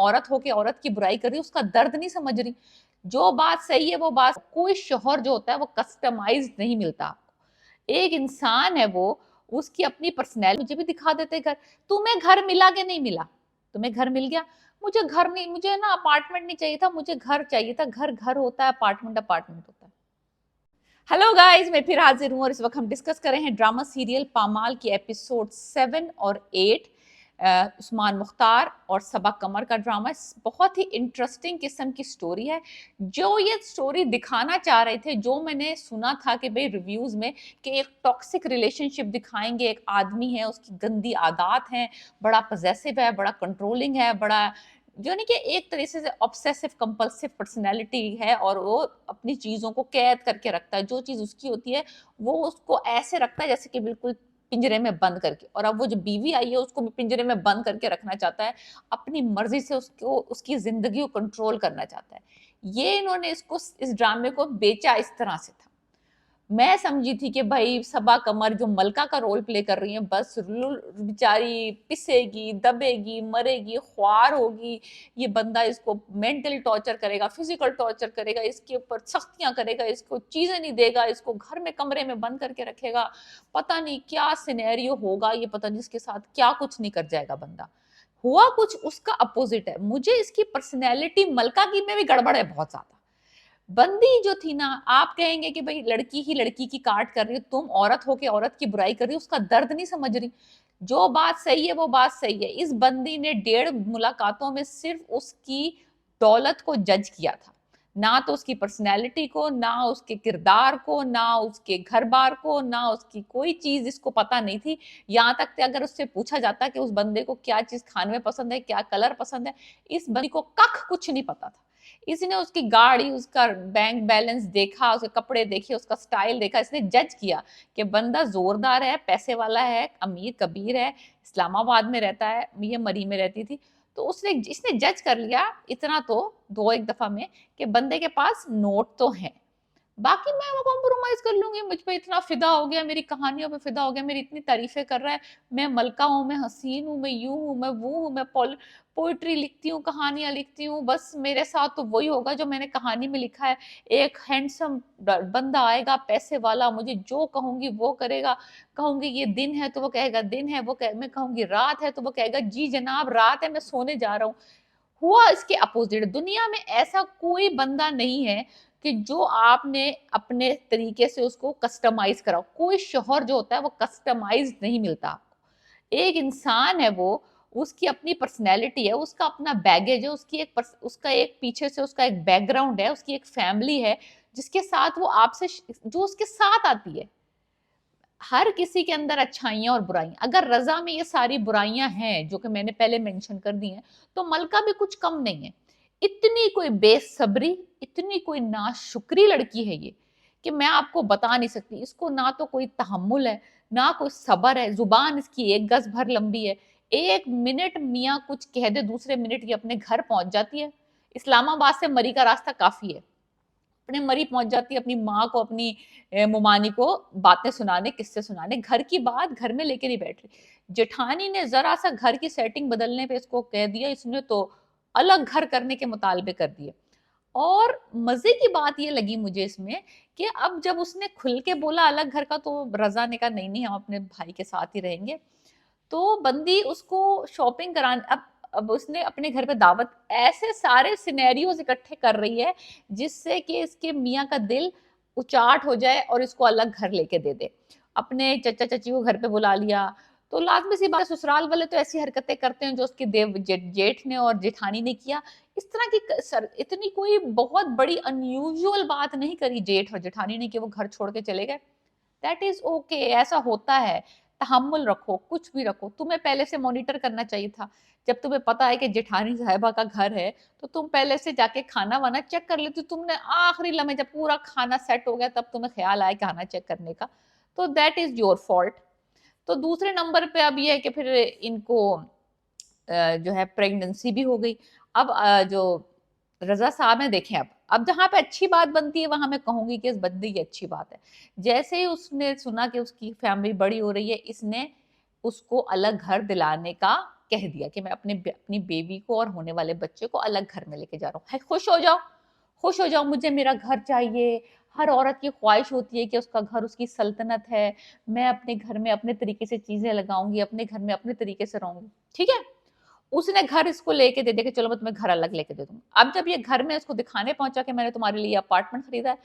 औरत हो के औरत की बुराई कर रही हो, उसका दर्द नहीं समझ रही। जो बात सही है वो बात, कोई शौहर जो होता है वो कस्टमाइज नहीं मिलता आपको। एक इंसान है वो, उसकी अपनी पर्सनैलिटी। मुझे भी दिखा देते घर। तुम्हें घर मिला कि नहीं मिला? तुम्हें घर मिल गया। मुझे घर नहीं, मुझे ना अपार्टमेंट नहीं चाहिए था, मुझे घर चाहिए था। घर घर होता है, अपार्टमेंट अपार्टमेंट होता है। हेलो गाइस, मैं फिर हाजिर हूँ और इस वक्त हम डिस्कस कर रहे हैं ड्रामा सीरियल पामाल की एपिसोड 7 और 8। उस्मान मुख्तार और सबा कमर का ड्रामा बहुत ही इंटरेस्टिंग किस्म की स्टोरी है। जो ये स्टोरी दिखाना चाह रहे थे, जो मैंने सुना था कि भाई रिव्यूज में, कि एक टॉक्सिक रिलेशनशिप दिखाएंगे, एक आदमी है, उसकी गंदी आदत हैं, बड़ा पजेसिव है, बड़ा कंट्रोलिंग है, बड़ा जो नहीं कि एक तरह से ऑब्सेसिव कंपल्सिव पर्सनैलिटी है, और वो अपनी चीजों को कैद करके रखता है। जो चीज उसकी होती है वो उसको ऐसे रखता है जैसे कि बिल्कुल पिंजरे में बंद करके। और अब वो जो बीवी आई है उसको भी पिंजरे में बंद करके रखना चाहता है, अपनी मर्जी से उसको उसकी जिंदगी को कंट्रोल करना चाहता है। ये इन्होंने इसको, इस ड्रामे को बेचा इस तरह से था। मैं समझी थी कि भाई सबा कमर जो मलका का रोल प्ले कर रही है, बस बेचारी पिसेगी, दबेगी, मरेगी, ख्वार होगी। ये बंदा इसको मेंटल टॉर्चर करेगा, फिजिकल टॉर्चर करेगा, इसके ऊपर सख्तियां करेगा, इसको चीजें नहीं देगा, इसको घर में कमरे में बंद करके रखेगा। पता नहीं क्या सिनेरियो होगा, ये पता नहीं इसके साथ क्या कुछ नहीं कर जाएगा बंदा। हुआ कुछ उसका अपोजिट है। मुझे इसकी पर्सनैलिटी मलका की में भी गड़बड़ है बहुत ज्यादा। बंदी जो थी ना, आप कहेंगे कि भाई लड़की ही लड़की की काट कर रही हो, तुम औरत हो के औरत की बुराई कर रही हो, उसका दर्द नहीं समझ रही। जो बात सही है वो बात सही है। इस बंदी ने 1.5 मुलाकातों में सिर्फ उसकी दौलत को जज किया था, ना तो उसकी पर्सनैलिटी को, ना उसके किरदार को, ना उसके घर बार को, ना उसकी कोई चीज इसको पता नहीं थी। यहाँ तक कि अगर उससे पूछा जाता कि उस बंदे को क्या चीज खाने में पसंद है, क्या कलर पसंद है, इस बंदी को कख कुछ नहीं पता था। इसने उसकी गाड़ी, उसका बैंक बैलेंस देखा, उसके कपड़े देखे, उसका स्टाइल देखा, इसने जज किया कि बंदा जोरदार है, पैसे वाला है, अमीर कबीर है, इस्लामाबाद में रहता है, ये मरी में रहती थी। तो उसने इसने जज कर लिया इतना तो दो एक दफा में, कि बंदे के पास नोट तो है, बाकी मैं वो कॉम्प्रोमाइज कर लूंगी। मुझ पे इतना फिदा हो गया, मेरी कहानियों पे फिदा हो गया, मेरी इतनी तारीफें कर रहा है, मैं मलका हूँ, मैं हसीन हूँ, मैं यूं हूँ, मैं वो हूँ, मैं पोइट्री लिखती हूँ, कहानियां लिखती हूँ, बस मेरे साथ तो वही होगा जो मैंने कहानी में लिखा है। एक हैंडसम बंदा आएगा, पैसे वाला, मुझे जो कहूंगी वो करेगा। कहूंगी ये दिन है तो वो कहेगा दिन है, मैं कहूंगी रात है तो वो कहेगा जी जनाब रात है, मैं सोने जा रहा हूँ। हुआ इसके अपोजिट। दुनिया में ऐसा कोई बंदा नहीं है कि जो आपने अपने तरीके से उसको कस्टमाइज करा। कोई शौहर जो होता है वो कस्टमाइज नहीं मिलता आपको। एक इंसान है वो, उसकी अपनी पर्सनैलिटी है, उसका अपना बैगेज है, उसका एक पीछे से उसका एक बैकग्राउंड है, उसकी एक फैमिली है जिसके साथ वो आपसे, जो उसके साथ आती है। हर किसी के अंदर अच्छाइयां और बुराइयां, अगर रजा में ये सारी बुराइयां हैं जो कि मैंने पहले मेंशन कर दी हैं, तो मलका भी कुछ कम नहीं है। इतनी कोई बेसब्री, इतनी कोई नाशुक्री लड़की है ये, कि मैं आपको बता नहीं सकती। इसको ना तो कोई तहम्मुल है, ना कोई सबर है। जुबान इसकी 1 गज भर लंबी है। 1 मिनट मियाँ कुछ कह दे, दूसरे मिनट ये अपने घर पहुंच जाती है। इस्लामाबाद से मरी का रास्ता काफी है, अपने मरी पहुंच जाती है, अपनी माँ को, अपनी मुमानी को बातें सुनाने, किस्से सुनाने। घर की बात घर में लेके नहीं बैठ रही। जेठानी ने जरा सा घर की सेटिंग बदलने पे इसको कह दिया, इसने तो अलग घर करने के मुतालबे कर दिए। और मजे की बात ये लगी मुझे इसमें कि अब जब उसने खुल के बोला अलग घर का, तो रजा ने कहा नहीं नहीं, हम अपने भाई के साथ ही रहेंगे। तो बंदी उसको शॉपिंग कराने, अब उसने अपने घर पे दावत, ऐसे सारे सिनेरियोज इकट्ठे कर रही है जिससे कि इसके मियाँ का दिल उचाट हो जाए और इसको अलग घर लेके दे दे। अपने चचा चची को घर पे बुला लिया। तो लाजमी सी बात है, ससुराल वाले तो ऐसी हरकतें करते हैं जो उसके जेठ ने और जेठानी ने किया। इस तरह की इतनी कोई बहुत बड़ी अनयूजुअल बात नहीं करी जेठ और जेठानी ने कि वो घर छोड़ के चले गए। दैट इज ओके, ऐसा होता है। तहम्मुल रखो, कुछ भी रखो, तुम्हें पहले से मॉनिटर करना चाहिए था। जब तुम्हें पता है कि जेठानी साहिबा का घर है, तो तुम पहले से जाके खाना वाना चेक कर लेती। तुमने आखिरी लम्हे जब पूरा खाना सेट हो गया तब तुम्हें ख्याल आया खाना चेक करने का, तो दैट इज योर फॉल्ट। तो दूसरे नंबर पे अब ये है कि फिर इनको जो है प्रेगनेंसी भी हो गई। अब जो रजा साहब हैं, देखें, अब जहां पे अच्छी बात बनती है वहां मैं कहूंगी कि इस बंदी की अच्छी बात है। जैसे ही उसने सुना कि उसकी फैमिली बड़ी हो रही है, इसने उसको अलग घर दिलाने का कह दिया कि मैं अपनी बेबी को और होने वाले बच्चे को अलग घर में लेके जा रहा हूँ, है खुश हो जाओ, खुश हो जाओ, मुझे मेरा घर चाहिए। हर औरत की ख्वाहिश होती है कि उसका घर उसकी सल्तनत है, मैं अपने घर में अपने तरीके से चीजें लगाऊंगी, अपने घर में अपने तरीके से रहूंगी, ठीक है। उसने घर इसको लेके दे दिया कि चलो मैं तुम्हें घर अलग लेके दे दूंगी। अब जब ये घर में इसको दिखाने पहुंचा कि मैंने तुम्हारे लिए अपार्टमेंट खरीदा है,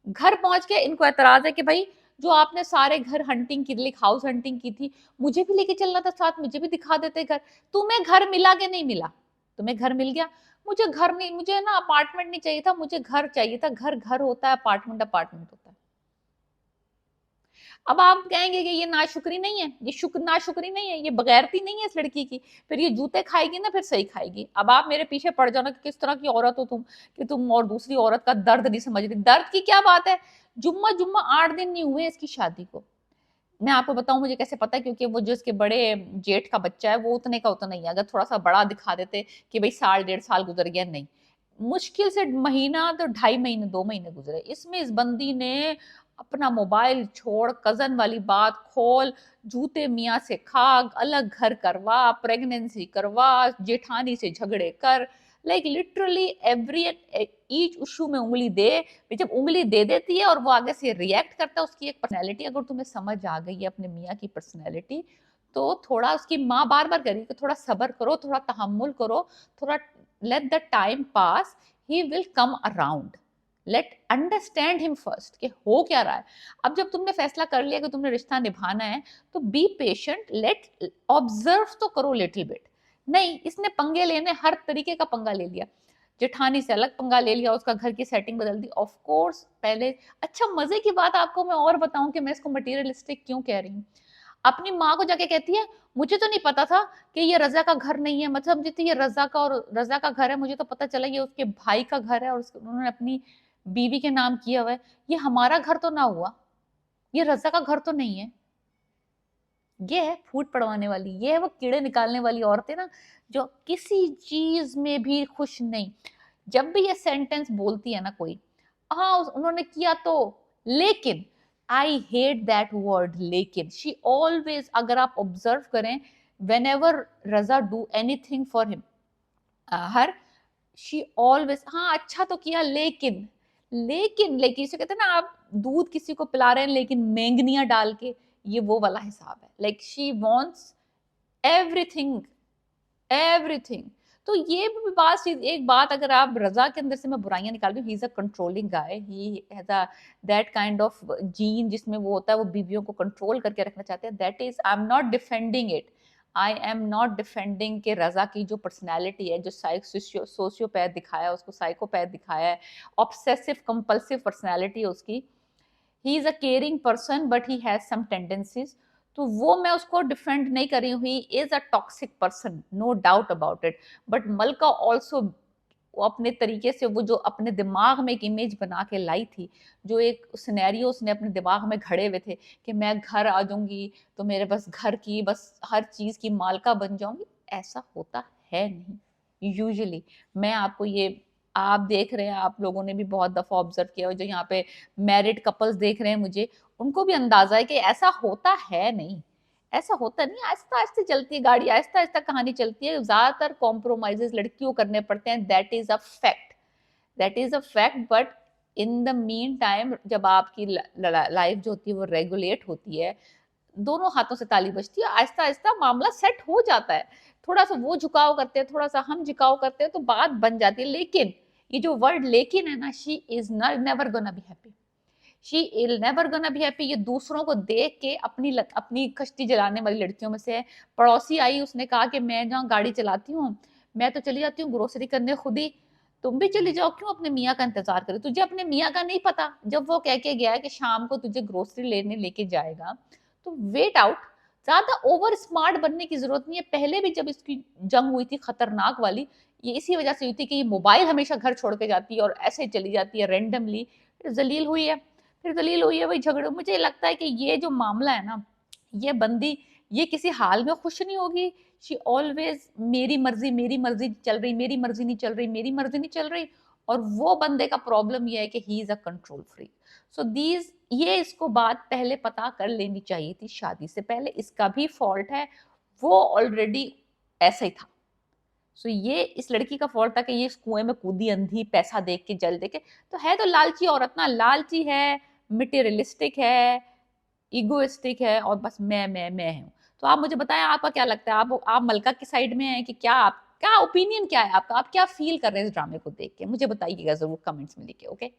घर पहुंच के इनको एतराज है कि भाई जो आपने सारे घर हंटिंग की, हाउस हंटिंग की थी, मुझे भी लेके चलना था साथ, मुझे भी दिखा देते घर। तुम्हें घर मिला कि नहीं मिला? तुम्हें घर मिल गया, मुझे घर नहीं, मुझे ना अपार्टमेंट नहीं चाहिए था, मुझे घर चाहिए था। घर घर होता है, अपार्टमेंट अपार्टमेंट होता है। अब आप कहेंगे कि ये नाशुक्री नहीं है, ये शुक्र नाशुक्री नहीं है, ये बगैरती नहीं है इस लड़की की, फिर ये जूते खाएगी ना, फिर सही खाएगी। अब आप मेरे पीछे पड़ जाना कि किस तरह की औरत हो तुम, कि तुम और दूसरी औरत का दर्द नहीं समझ रही। दर्द की क्या बात है, जुम्मा जुम्मा 8 दिन नहीं हुए इसकी शादी को। मैं आपको बताऊं मुझे कैसे पता है, क्योंकि वो जो इसके बड़े जेठ का बच्चा है वो उतने का उतना ही है। अगर थोड़ा सा बड़ा दिखा देते कि भाई साल 1.5 साल गुजर गया, नहीं, मुश्किल से महीना तो 2.5 महीने 2 महीने गुजरे। इसमें इस बंदी ने अपना मोबाइल छोड़, कजन वाली बात खोल, जूते मियाँ से खा, अलग घर करवा, प्रेगनेंसी करवा, जेठानी से झगड़े कर, like literally every each issue में उंगली दे। जब उंगली दे देती है और वो आगे से रिएक्ट करता है, उसकी एक पर्सनैलिटी अगर तुम्हें समझ आ गई है अपने मियाँ की पर्सनैलिटी, तो थोड़ा उसकी माँ बार बार कह रही है थोड़ा सब्र करो, थोड़ा तहम्मुल करो, थोड़ा let the time pass, he will come around, let understand him first कि हो क्या रहा है। अब जब तुमने फैसला कर लिया कि तुमने रिश्ता निभाना है, तो बी पेशेंट, लेट ऑब्जर्व तो करो लिटिल बिट। नहीं, इसने पंगे लेने, हर तरीके का पंगा ले लिया, जेठानी से अलग पंगा ले लिया, उसका घर की सेटिंग बदल दी। ऑफ कोर्स पहले, अच्छा मजे की बात आपको मैं और बताऊं कि मैं इसको मटीरियलिस्टिक क्यों कह रही हूँ। अपनी माँ को जाके कहती है मुझे तो नहीं पता था कि ये रजा का घर नहीं है, मतलब जितनी ये रजा का, और रजा का घर है, मुझे तो पता चला ये उसके भाई का घर है और उन्होंने अपनी बीवी के नाम किया हुआ है, ये हमारा घर तो ना हुआ, ये रजा का घर तो नहीं है। ये है फूट पड़वाने वाली, ये है वो कीड़े निकालने वाली औरतें ना, जो किसी चीज में भी खुश नहीं। जब भी ये सेंटेंस बोलती है ना कोई, हाँ उन्होंने किया तो, लेकिन आई हेट दैट वर्ड लेकिन। शी ऑलवेज, अगर आप ऑब्जर्व करें, when ever Raza do anything for him, her, she always, हाँ अच्छा तो किया लेकिन, लेकिन लेकिन इसे कहते हैं ना, आप दूध किसी को पिला रहे हैं लेकिन मेंगनिया डाल के, ये वो वाला हिसाब है। Like she wants everything, everything. तो ये भी बात, एक बात अगर आप रजा के अंदर से मैं बुराइयां निकाल रही हूँ, he is a controlling guy, he has a that kind of gene जिसमें वो होता है, वो बीवियों को कंट्रोल करके रखना चाहते हैं। That is, I am not defending it, I am not defending के रजा की जो पर्सनैलिटी है, जो सोशियोपैथ दिखाया है उसको, साइकोपैथ दिखाया है, ऑब्सेसिव कंपल्सिव पर्सनैलिटी है उसकी, he is a caring person but he has some tendencies. तो वो मैं उसको डिफेंड नहीं कर रही हूँ, he is a toxic person, no doubt about it. But Malka also, वो अपने तरीके से, वो जो अपने दिमाग में एक इमेज बना के लाई थी, जो एक सिनेरियो उसने अपने दिमाग में घड़े हुए थे कि मैं घर आ जाऊंगी तो मेरे बस घर की, बस हर चीज की मालका बन जाऊंगी, ऐसा होता है नहीं यूजुअली। मैं आपको ये, आप देख रहे हैं, आप लोगों ने भी बहुत दफा ऑब्जर्व किया, जो यहाँ पे मैरिड कपल्स देख रहे हैं मुझे, उनको भी अंदाजा है कि ऐसा होता है नहीं, ऐसा होता नहीं। आहिस्ता आहिस्ता चलती है गाड़ी, आहिस्ता आहिस्ता कहानी चलती है, ज्यादातर कॉम्प्रोमाइजेस लड़कियों करने पड़ते हैं, that is a fact, that is a fact. But in the mean time, जब आपकी लाइफ जो होती है वो रेगुलेट होती है, दोनों हाथों से ताली बजती है, आहिस्ता आहिस्ता मामला सेट हो जाता है। थोड़ा सा वो झुकाव करते हैं, थोड़ा सा हम झुकाव करते हैं, तो बात बन जाती है। लेकिन ये जो वर्ड लेकिन है ना, she is never gonna be happy, she is never gonna be happy. ये दूसरों को देख के अपनी कश्ती जलाने वाली लड़कियों में से है। पड़ोसी आई, उसने कहा कि मैं जहाँ गाड़ी चलाती हूँ, मैं तो चली जाती हूँ ग्रोसरी करने खुद ही, तुम भी चली जाओ, क्यों अपने मियाँ का इंतजार करे? तुझे अपने मियाँ का नहीं पता, जब वो कह के गया है कि शाम को तुझे ग्रोसरी लेने लेके जाएगा, तो वेट आउट। ज्यादा ओवर स्मार्ट बनने की जरूरत नहीं है। पहले भी जब इसकी जंग हुई थी खतरनाक वाली, ये इसी वजह से हुई थी कि ये मोबाइल हमेशा घर छोड़ के जाती है और ऐसे चली जाती है रेंडमली, जलील हुई है, फिर दलील हुई है वही झगड़े। मुझे लगता है कि ये जो मामला है ना, ये बंदी, ये किसी हाल में खुश नहीं होगी। शी ऑलवेज मेरी मर्जी, मेरी मर्जी चल रही, मेरी मर्जी नहीं चल रही, मेरी मर्जी नहीं चल रही। और वो बंदे का प्रॉब्लम ये है कि ही is a control free. So these, ये इसको बात पहले पता कर लेनी चाहिए थी शादी से पहले, इसका भी फॉल्ट है। वो ऑलरेडी ऐसा ही था। सो ये इस लड़की का फॉल्ट था कि ये इस कुएं में कूदी अंधी, पैसा देख के, जल देख के। तो है तो लालची औरत ना, लालची है, मटेरियलिस्टिक है, इगोइस्टिक है, और बस मैं हूं। तो आप मुझे बताएं, आपका क्या लगता है, आप मलका की साइड में हैं कि क्या? आप क्या ओपिनियन क्या है आपका, आप क्या फील कर रहे हैं इस ड्रामे को देख के? मुझे बताइएगा जरूर कमेंट्स में लिखे। ओके।